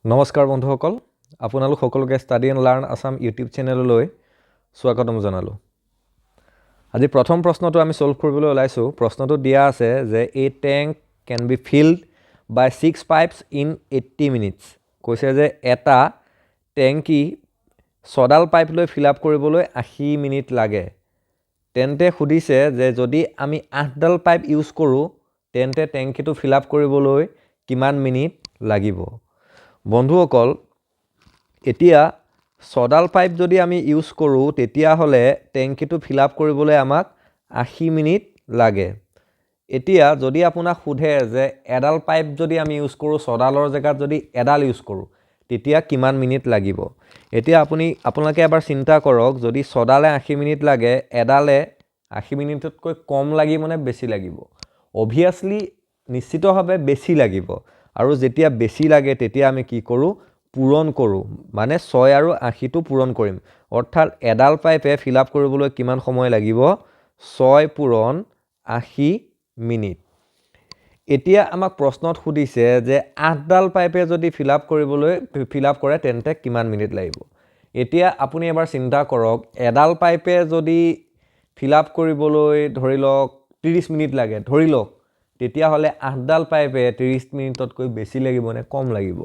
নমস্কাৰ বন্ধুসকল আপোনালোক সকলোকে study and learn Assam YouTube চেনেললৈ স্বাগতম জনালোঁ আজি প্ৰথম প্ৰশ্নটো আমি সলভ কৰিবলৈ ওলাইছোঁ প্ৰশ্নটো দিয়া আছে যে a tank can be filled by 6 pipes in 80 minutes কৈছে যে এটা ট্যাঙ্কি 6ডাল পাইপ লৈ ফিল আপ কৰিবলৈ 80 মিনিট লাগে তেন্তে সুধিছে যে যদি আমি 8ডাল পাইপ ইউজ কৰোঁ তেন্তে ট্যাঙ্কিটো ফিল আপ কৰিবলৈ কিমান মিনিট লাগিব বন্ধুসকল এতিয়া 6ডাল পাইপ যদি আমি ইউজ কৰোঁ তেতিয়াহ'লে ট্যাঙ্কিটো ফিল আপ কৰিবলৈ আমাক 80 মিনিট লাগে এতিয়া যদি আপোনাক সোধে যে এডাল পাইপ যদি আমি ইউজ কৰোঁ 6ডালৰ জেগাত যদি এডাল ইউজ কৰোঁ তেতিয়া কিমান মিনিট লাগিব এতিয়া আপোনালোকে এবাৰ চিন্তা কৰক যদি 6ডালে 80 মিনিট লাগে এডালে 80 মিনিটতকৈ কম লাগিব নে বেছি লাগিব অবভিয়াসলি নিশ্চিতভাৱে বেছি লাগিব আৰু যেতিয়া বেছি লাগে তেতিয়া আমি কি কৰোঁ পূৰণ কৰোঁ মানে 6 আৰু 80টো পূৰণ কৰিম অৰ্থাৎ এডাল পাইপে ফিল আপ কৰিবলৈ কিমান সময় লাগিব 6 পূৰণ 80 মিনিট এতিয়া আমাক প্ৰশ্নত সুধিছে যে 8ডাল পাইপে যদি ফিল আপ কৰে তেন্তে কিমান মিনিট লাগিব এতিয়া আপুনি এবাৰ চিন্তা কৰক এডাল পাইপে যদি ফিল আপ কৰিবলৈ ধৰি লওক 30 মিনিট লাগে ধৰি লওক তেতিয়াহ'লে 8ডাল পাইপে 30 মিনিটতকৈ বেছি লাগিব নে কম লাগিব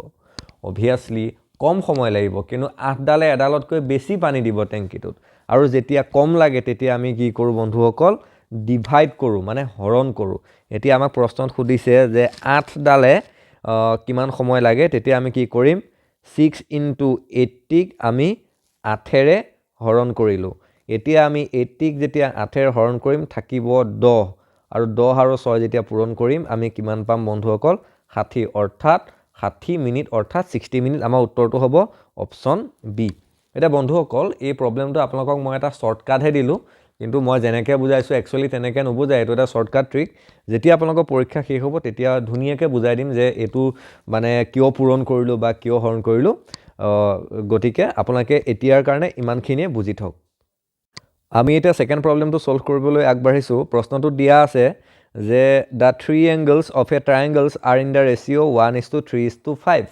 অবভিয়াসলি কম সময় লাগিব কিন্তু 8ডালে এডালতকৈ বেছি পানী দিব ট্যাঙ্কিটোত আৰু যেতিয়া কম লাগে তেতিয়া আমি কি কৰোঁ বন্ধুসকল ডিভাইড কৰোঁ মানে হৰণ কৰোঁ এতিয়া আমাক প্ৰশ্নত সুধিছে যে 8ডালে কিমান সময় লাগে তেতিয়া আমি কি কৰিম 6 * 80 ক আমি 8ৰে হৰণ কৰিলোঁ এতিয়া আমি 80 ক যেতিয়া 8ৰে হৰণ কৰিম থাকিব 10 আৰু 10 আৰু 6 যেতিয়া পূৰণ কৰিম আমি কিমান পাম বন্ধুসকল 60 অৰ্থাৎ 60 মিনিট অৰ্থাৎ 60 মিনিট আমাৰ উত্তৰটো হ'ব অপচন বি এটা বন্ধুসকল এই প্ৰবলেমটো আপোনালোকক মই এটা শৰ্টকাটহে দিলোঁ কিন্তু মই যেনেকৈ বুজাইছোঁ একচুয়ালি তেনেকৈ নুবুজায় এইটো এটা শৰ্টকাট ট্ৰিক যেতিয়া আপোনালোকৰ পৰীক্ষা শেষ হ'ব তেতিয়া ধুনীয়াকৈ বুজাই দিম যে এইটো মানে কিয় পূৰণ কৰিলোঁ বা কিয় হৰণ কৰিলোঁ গতিকে আপোনালোকে এতিয়াৰ কাৰণে ইমানখিনিয়ে বুজি থওক আমি এটা সেকেন্ড প্ৰবলেমটো সলভ কৰিবলৈ আগবাঢ়িছোঁ প্ৰশ্নটো দিয়া আছে যে the three angles of a triangles are in the ratio 1:3:5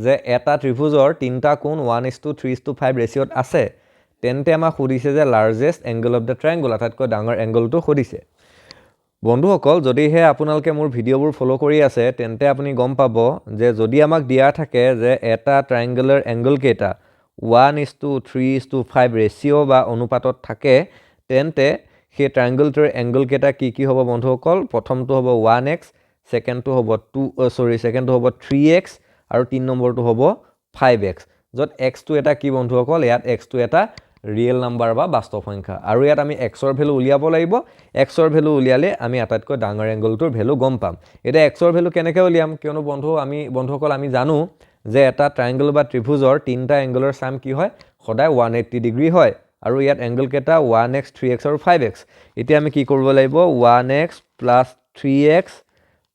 যে এটা ত্ৰিভুজৰ তিনটা কোণ 1:3:5 ৰেচিঅ'ত আছে তেন্তে আমাক সুধিছে যে largest angle of the triangle আটাইতকৈ ডাঙৰ এংগলটো সুধিছে বন্ধুসকল যদিহে আপোনালোকে মোৰ ভিডিঅ'বোৰ ফলো কৰি আছে তেন্তে আপুনি গম পাব যে যদি আমাক দিয়া থাকে যে এটা ট্ৰায়াংগুলাৰ এংগল কেইটা 1:3:5 ৰেচিঅ' বা অনুপাতত থাকে তেন্তে সেই ট্ৰায়াংগলটোৰ এংগল কেইটা কি হ'ব বন্ধুসকল প্ৰথমটো হ'ব 1x সেকেন্ডটো হ'ব 3x আৰু 3 নম্বৰটো হ'ব 5x য'ত x টো এটা কি বন্ধুসকল ইয়াত x টো এটা ৰিয়েল নাম্বাৰ বা বাস্তৱ সংখ্যা আৰু ইয়াত আমি x ৰ ভ্যালু উলিয়াব লাগিব x ৰ ভ্যালু উলিয়ালে আমি আটাইতকৈ ডাঙৰ এংগলটোৰ ভ্যালু গম পাম এটা x ৰ ভ্যালু কেনেকৈ উলিয়াম কিয়নো বন্ধুসকল আমি জানো যে এটা ট্ৰায়াংগল বা ত্ৰিভুজৰ তিনটা এংগলৰ সাম কি হয় সদায় 180 ডিগ্ৰী হয় আৰু ইয়াত এংগল কেটা 1x 3x আৰু 5x এতিয়া আমি কি কৰিব লাগিব 1x + 3x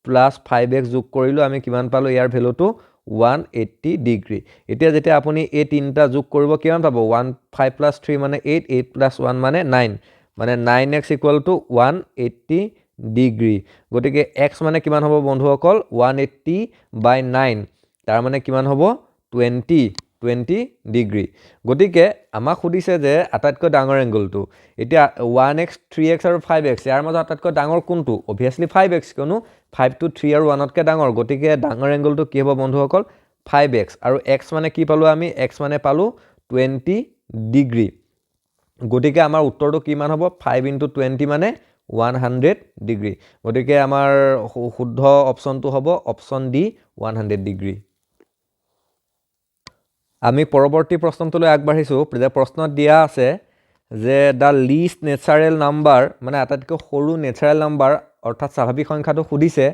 + 5x যোগ কৰিলো আমি কিমান পালো ইয়াৰ ভ্যালুটো 180 ডিগ্ৰী এতিয়া যেতিয়া আপুনি এই তিনটা যোগ কৰিব কিমান পাব 5 + 3 মানে 8 8 + 1 মানে 9 মানে 9x = 180 ডিগ্ৰী গতিকে x মানে কিমান হ'ব বন্ধুসকল 180/9 তাৰ মানে কিমান হ'ব 20 ডিগ্ৰী গতিকে আমাক সুধিছে যে আটাইতকৈ ডাঙৰ এংগলটো এতিয়া 1x 3x আৰু 5x ইয়াৰ মাজত আটাইতকৈ ডাঙৰ কোনটো অবভিয়াসলি 5x কিয়নো 5 টো 3 আৰু 1 তকৈ ডাঙৰ গতিকে ডাঙৰ এংগলটো কি হ'ব বন্ধুসকল 5x আৰু x মানে কি পালো আমি x মানে পালো 20 ডিগ্ৰী গতিকে আমাৰ উত্তৰটো কিমান হ'ব 5 * 20 মানে 100 ডিগ্ৰী গতিকে আমাৰ শুদ্ধ অপচনটো হ'ব অপচন ডি 100 ডিগ্ৰী আমি পৰৱৰ্তী প্ৰশ্নটোলৈ আগবাঢ়িছোঁ যে প্ৰশ্নত দিয়া আছে যে দা লিষ্ট নেচাৰেল নাম্বাৰ মানে আটাইতকৈ সৰু নেচাৰেল নাম্বাৰ অৰ্থাৎ স্বাভাৱিক সংখ্যাটো সুধিছে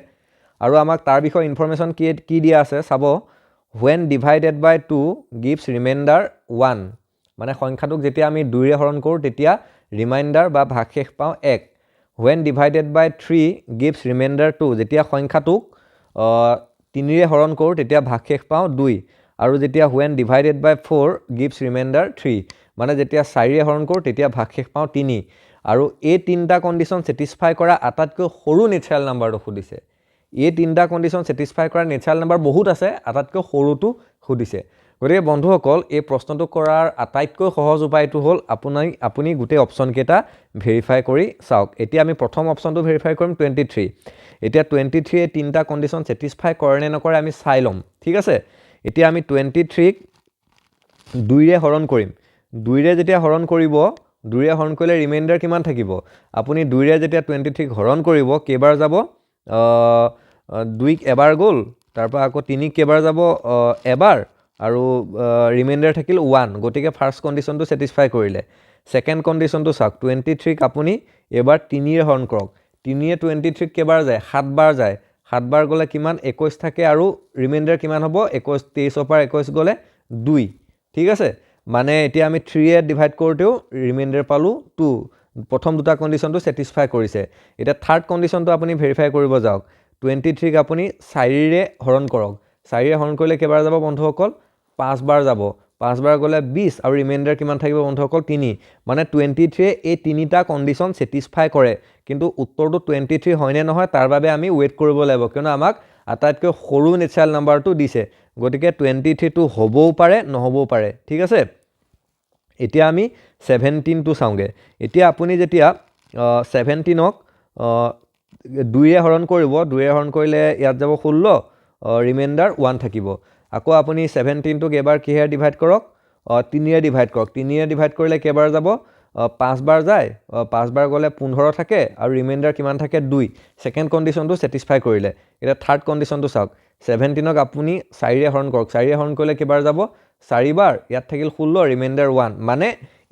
আৰু আমাক তাৰ বিষয়ে ইনফৰমেশ্যন কি দিয়া আছে চাব when divided by 2 gives remainder 1 মানে সংখ্যাটোক যেতিয়া আমি 2 ৰে হৰণ কৰোঁ তেতিয়া ৰিমাইন্ডাৰ বা ভাগশেষ পাওঁ 1 when divided by 3 gives remainder 2 যেতিয়া সংখ্যাটোক 3 ৰে হৰণ কৰোঁ তেতিয়া ভাগশেষ পাওঁ 2 আৰু যেতিয়া when divided by 4 gives remainder 3 মানে যেতিয়া 4 ৰে হৰণ কৰোঁ তেতিয়া ভাগশেষ পাওঁ 3 আৰু এই তিনটা কন্ডিশন স্যাটিসফাই কৰা আটাইতকৈ সৰু নেচাৰেল নাম্বাৰটো সুধিছে এই তিনিটা কণ্ডিশ্যন ছেটিছফাই কৰা নেচাৰেল নাম্বাৰ বহুত আছে, আটাইতকৈ সৰুটো সুধিছে। গতিকে বন্ধুসকল এই প্ৰশ্নটো কৰাৰ আটাইতকৈ সহজ উপায়টো হ'ল আপুনি গোটেই অপশ্যনকেইটা ভেৰিফাই কৰি চাওক। এতিয়া আমি প্ৰথম অপশ্যনটো ভেৰিফাই কৰিম 23। এতিয়া 23 এই তিনিটা কণ্ডিশ্যন ছেটিছফাই কৰে নে নকৰে আমি চাই ল'ম, ঠিক আছে। এতিয়া আমি 23ক 2ৰে হৰণ কৰিম। 2ৰে যেতিয়া হৰণ কৰিব, 2ৰে হৰণ কৰিলে ৰিমাইণ্ডাৰ কিমান থাকিব? আপুনি 2ৰে যেতিয়া 23ক হৰণ কৰিব কেইবাৰ যাব? 2ক এবাৰ গ'ল, তাৰপৰা আকৌ 3ক কেইবাৰ যাব? এবাৰ, আৰু ৰিমাইণ্ডাৰ থাকিল 1। গতিকে ফাৰ্ষ্ট কণ্ডিশ্যনটো ছেটিছফাই কৰিলে। ছেকেণ্ড কণ্ডিশ্যনটো চাওক, 23ক আপুনি এবাৰ 3ৰে হৰণ কৰক। 3য়ে 23ক কেইবাৰ যায়? 7 বাৰ যায়। 7 বাৰ গ'লে কিমান? 21 থাকে, আৰু ৰিমাইণ্ডাৰ কিমান হ'ব? 21, 23ৰ পৰা 21 গ'লে 2, ঠিক আছে। মানে এতিয়া আমি 3ৰে ডিভাইড কৰোঁতেও ৰিমাইণ্ডাৰ পালোঁ 2। প্ৰথম দুটা কণ্ডিশ্যনটো ছেটিছফাই কৰিছে। এতিয়া থাৰ্ড কণ্ডিশ্যনটো আপুনি ভেৰিফাই কৰিব যাওক। 23ক আপুনি 4ৰে হৰণ কৰক। 4ৰে হৰণ কৰিলে কেইবাৰ যাব বন্ধুসকল? 5 বাৰ যাব। 5 বাৰ গ'লে 20, আৰু ৰিমাইণ্ডাৰ কিমান থাকিব বন্ধুসকল? 3। মানে 23য়ে এই তিনিটা কণ্ডিশ্যন ছেটিছফাই কৰে, কিন্তু উত্তৰটো 23 হয়নে নহয় তাৰ বাবে আমি ৱেইট কৰিব লাগিব, কিয়নো আমাক আটাইতকৈ সৰু নেচাৰেল নাম্বাৰটো দিছে। গতিকে 23টো হ'বও পাৰে নহ'বও পাৰে, ঠিক আছে। এতিয়া আমি 17টো চাওঁগৈ। এতিয়া আপুনি যেতিয়া 17ক 2ৰে হৰণ কৰিব, 2ৰে হৰণ কৰিলে ইয়াত যাব 16, ৰিমাইণ্ডাৰ 1 থাকিব। আকৌ আপুনি 17টোক এবাৰ কিহেৰে ডিভাইড কৰক? 3ৰে ডিভাইড কৰক। 3ৰে ডিভাইড কৰিলে কেইবাৰ যাব? 5 বাৰ যায়। 5 বাৰ গ'লে 15 থাকে, আৰু ৰিমাইণ্ডাৰ কিমান থাকে? 2। ছেকেণ্ড কণ্ডিশ্যনটো ছেটিছফাই কৰিলে। এতিয়া থাৰ্ড কণ্ডিশ্যনটো চাওক। 17ক আপুনি 4ৰে হৰণ কৰক। 4ৰে হৰণ কৰিলে কেইবাৰ যাব? 4 বাৰ। ইয়াত থাকিল 16, ৰিমাইণ্ডাৰ 1। মানে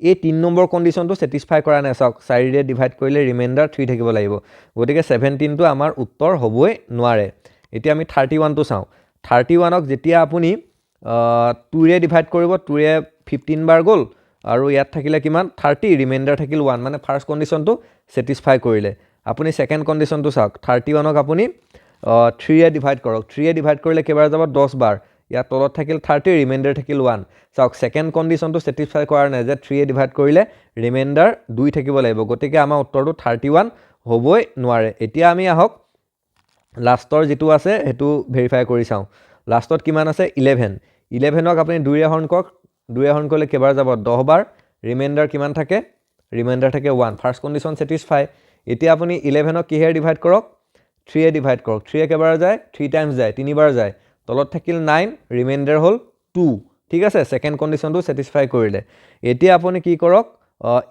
এই 3 নম্বৰ কণ্ডিশ্যনটো ছেটিছফাই কৰা নাই। চাওক, 4ৰে ডিভাইড কৰিলে ৰিমাইণ্ডাৰ 3 থাকিব লাগিব। গতিকে 17টো আমাৰ উত্তৰ হ'বই নোৱাৰে। এতিয়া আমি 31টো চাওঁ। 31ক যেতিয়া আপুনি 2ৰে ডিভাইড কৰিব, 2ৰে 15 বাৰ গ'ল, আৰু ইয়াত থাকিলে কিমান? 30, ৰিমাইণ্ডাৰ থাকিল 1। মানে ফাৰ্ষ্ট কণ্ডিশ্যনটো ছেটিছফাই কৰিলে। আপুনি ছেকেণ্ড কণ্ডিশ্যনটো চাওক। 31ক আপুনি 3ৰে ডিভাইড কৰক। 3ৰে ডিভাইড কৰিলে কেইবাৰ যাব? 10 বাৰ। ইয়াত তলত থাকিল 30, ৰিমাইণ্ডাৰ থাকিল 1। চাওক, ছেকেণ্ড কণ্ডিশ্যনটো ছেটিছফাই কৰা নাই যে 3ৰে ডিভাইড কৰিলে ৰিমাইণ্ডাৰ 2 থাকিব লাগিব। গতিকে আমাৰ উত্তৰটো 31 হ'বই নোৱাৰে। এতিয়া আমি আহক লাষ্টৰ যিটো আছে সেইটো ভেৰিফাই কৰি চাওঁ। লাষ্টত কিমান আছে? 11। 11ক আপুনি 2ৰে হৰণ কৰক। 2ৰে হৰণ কৰিলে কেইবাৰ যাব? 10 বাৰ। ৰিমাইণ্ডাৰ কিমান থাকে? ৰিমাইণ্ডাৰ থাকে 1। First condition satisfy. এতিয়া আপুনি 11ক কিহেৰে ডিভাইড কৰক? 3ৰে ডিভাইড কৰক। 3ৰে কেইবাৰ যায়? 3 টাইমছ যায়, 3 বাৰ যায়। তলত থাকিল 9, ৰিমাইণ্ডাৰ হ'ল 2, ঠিক আছে। ছেকেণ্ড কণ্ডিশ্যনটো ছেটিছফাই কৰিলে। এতিয়া আপুনি কি কৰক?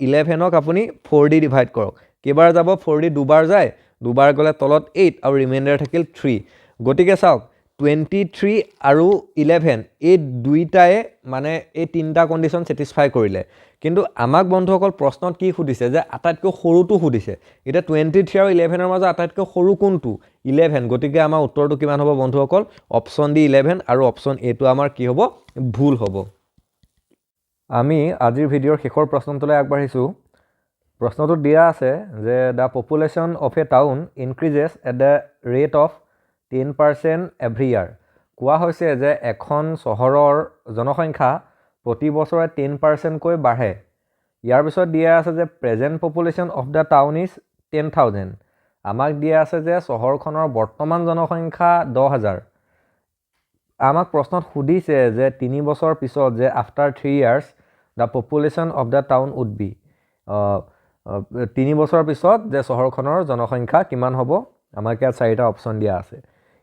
11ক আপুনি 4দি ডিভাইড কৰক। কেইবাৰ যাব? 4দি দুবাৰ যায়। দুবাৰ গ'লে তলত 8, আৰু ৰিমাইণ্ডাৰ থাকিল 3। গতিকে চাওক, 23 আৰু 11 এই দুইটাই মানে এই তিনিটা কণ্ডিশ্যন ছেটিছফাই কৰিলে। কিন্তু আমাক বন্ধুসকল প্ৰশ্নত কি সুধিছে? যে আটাইতকৈ সৰুটো সুধিছে। এতিয়া 23 আৰু 11ৰ মাজত আটাইতকৈ সৰু কোনটো? 11। গতিকে আমাৰ উত্তৰটো কিমান হ'ব বন্ধুসকল? অপশ্যন ডি 11, আৰু অপশ্যন এটো আমাৰ কি হ'ব? ভুল হ'ব। আমি আজিৰ ভিডিঅ'ৰ শেষৰ প্ৰশ্নটোলৈ আগবাঢ়িছোঁ। প্ৰশ্নটোত দিয়া আছে যে the population of a town increases at the rate of 10% every year. কোৱা হৈছে যে এখন চহৰৰ জনসংখ্যা প্ৰতি বছৰে 10%কৈ বাঢ়ে। ইয়াৰ পিছত দিয়া আছে যে present population of the town is 10,000। আমাক দিয়া আছে যে চহৰখনৰ বৰ্তমান জনসংখ্যা 10,000। আমাক প্ৰশ্নত সুধিছে যে 3 বছৰ পিছত যে after 3 years the population of the town would be. 3 বছৰ পিছত যে চহৰখনৰ জনসংখ্যা কিমান হ'ব? আমাক ইয়াত 4টা অপশ্যন দিয়া আছে।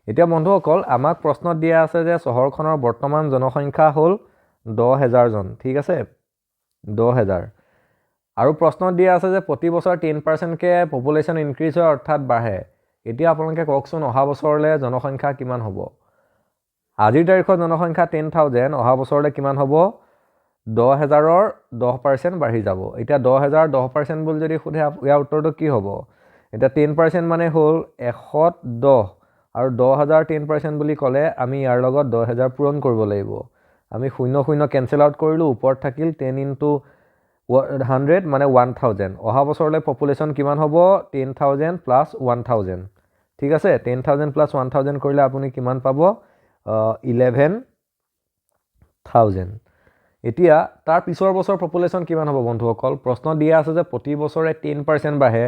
এতিয়া বন্ধুসকল আমাক প্ৰশ্নত দিয়া আছে যে চহৰখনৰ বৰ্তমান জনসংখ্যা হ'ল 10,000 জন, ঠিক আছে, 10,000। আৰু প্ৰশ্নত দিয়া আছে যে প্ৰতি বছৰ 10%কৈ পপুলেশ্যন ইনক্ৰিজ হয়, অৰ্থাৎ বাঢ়ে। এতিয়া আপোনালোকে কওকচোন অহা বছৰলৈ জনসংখ্যা কিমান হ'ব? আজিৰ তাৰিখত জনসংখ্যা 10,000, অহা বছৰলৈ কিমান হ'ব? 10,000ৰ 10% বাঢ়ি যাব। এতিয়া 10,000 10% বুলি যদি সোধে ইয়াৰ উত্তৰটো কি হ'ব? এতিয়া 10% মানে হ'ল 110, আৰু 10,000 10% বুলি ক'লে আমি ইয়াৰ লগত 10,000 পূৰণ কৰিব লাগিব। আমি 0 0 কেঞ্চেল আউট কৰিলোঁ, ওপৰত থাকিল 10 × 100 মানে 1000। অহা বছৰলৈ পপুলেশ্যন কিমান হ'ব? 10,000 + 1,000, ঠিক আছে। 10,000 + 1,000 কৰিলে আপুনি কিমান পাব? 11,000। এতিয়া তাৰ পিছৰ বছৰ পপুলেশ্যন কিমান হ'ব বন্ধুসকল? প্ৰশ্ন দিয়া আছে যে প্ৰতি বছৰে 10% বাঢ়ে।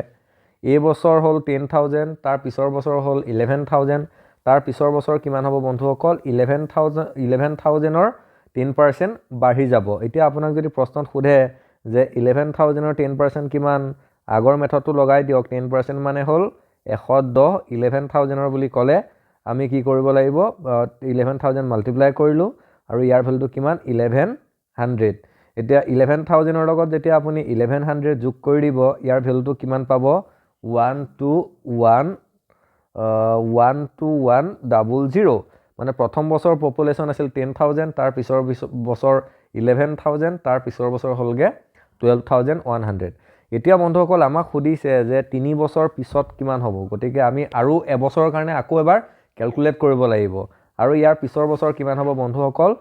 এই বছৰ হ'ল 10,000 তাৰ পিছৰ বছৰ হ'ল 11,000 তাৰ পিছৰ বছৰ কিমান হ'ব বন্ধুসকল 11,000ৰ 10% বাঢ়ি যাব এতিয়া আপোনাক যদি প্ৰশ্নত সোধে যে 11,000ৰ 10% কিমান আগৰ মেথডটো লগাই দিয়ক 10% মানে হ'ল 110 11,000ৰ বুলি ক'লে আমি কি কৰিব লাগিব 11,000 মাল্টিপ্লাই কৰিলোঁ আৰু ইয়াৰ ভ্যালুটো কিমান 1100 এতিয়া 11,000ৰ লগত যেতিয়া আপুনি 1100 যোগ কৰি দিব ইয়াৰ ভ্যালুটো কিমান পাব 12100 মানে প্ৰথম বছৰ পপুলেশ্যন আছিল 10,000 তাৰ পিছৰ বছৰ 11,000 তাৰ পিছৰ বছৰ হ'লগে 12,100 এতিয়া বন্ধুসকল আমাক সুধিছে যে 3 বছৰ পিছত কিমান হ'ব গতিকে আমি আৰু এবছৰৰ কাৰণে আকৌ এবাৰ ক্যালকুলেট কৰিব লাগিব আৰু ইয়াৰ পিছৰ বছৰ কিমান হ'ব বন্ধুসকল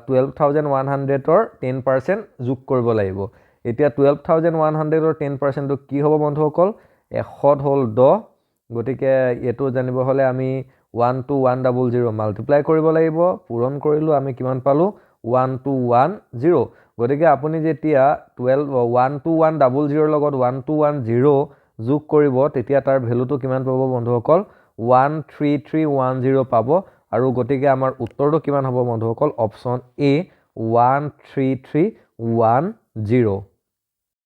12,100ৰ 10% যোগ কৰিব লাগিব এতিয়া 12,100ৰ 10%টো কি হ'ব বন্ধুসকল 100 হ'ল 10 গতিকে এটো জানিব হলে আমি 12100 মাল্টিপ্লাই কৰিব লাগিব পূৰণ কৰিলো আমি কিমান পালো 1210 গতিকে আপুনি যেতিয়া 12100 লগত 1210 যোগ কৰিব তেতিয়া তাৰ ভ্যালুটো কিমান পাব বন্ধুসকল 13310 পাব আৰু গতিকে আমাৰ উত্তৰটো কিমান হ'ব বন্ধুসকল অপচন এ 13310